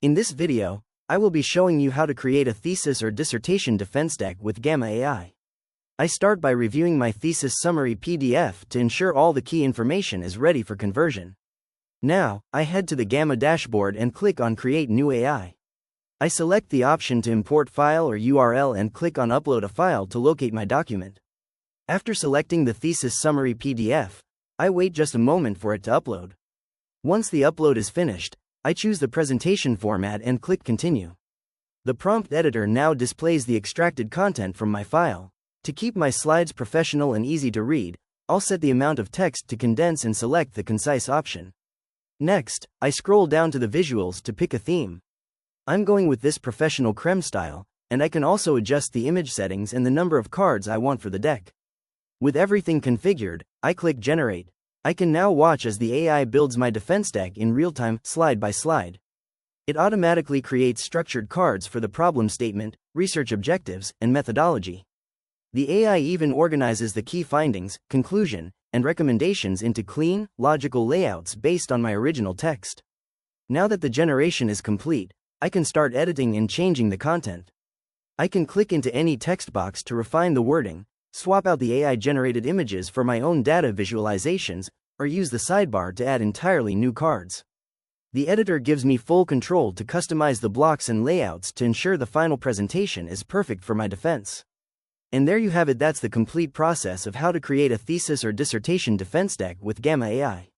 In this video, I will be showing you how to create a thesis or dissertation defense deck with Gamma AI. I start by reviewing my thesis summary PDF to ensure all the key information is ready for conversion. Now, I head to the Gamma dashboard and click on Create New AI. I select the option to import file or URL and click on Upload a file to locate my document. After selecting the thesis summary PDF, I wait just a moment for it to upload. Once the upload is finished, I choose the presentation format and click Continue. The prompt editor now displays the extracted content from my file. To keep my slides professional and easy to read, I'll set the amount of text to condense and select the concise option. Next, I scroll down to the visuals to pick a theme. I'm going with this professional creme style, and I can also adjust the image settings and the number of cards I want for the deck. With everything configured, I click Generate. I can now watch as the AI builds my defense deck in real time, slide by slide. It automatically creates structured cards for the problem statement, research objectives, and methodology. The AI even organizes the key findings, conclusion, and recommendations into clean, logical layouts based on my original text. Now that the generation is complete, I can start editing and changing the content. I can click into any text box to refine the wording, swap out the AI-generated images for my own data visualizations, or use the sidebar to add entirely new cards. The editor gives me full control to customize the blocks and layouts to ensure the final presentation is perfect for my defense. And there you have it. That's the complete process of how to create a thesis or dissertation defense deck with Gamma AI.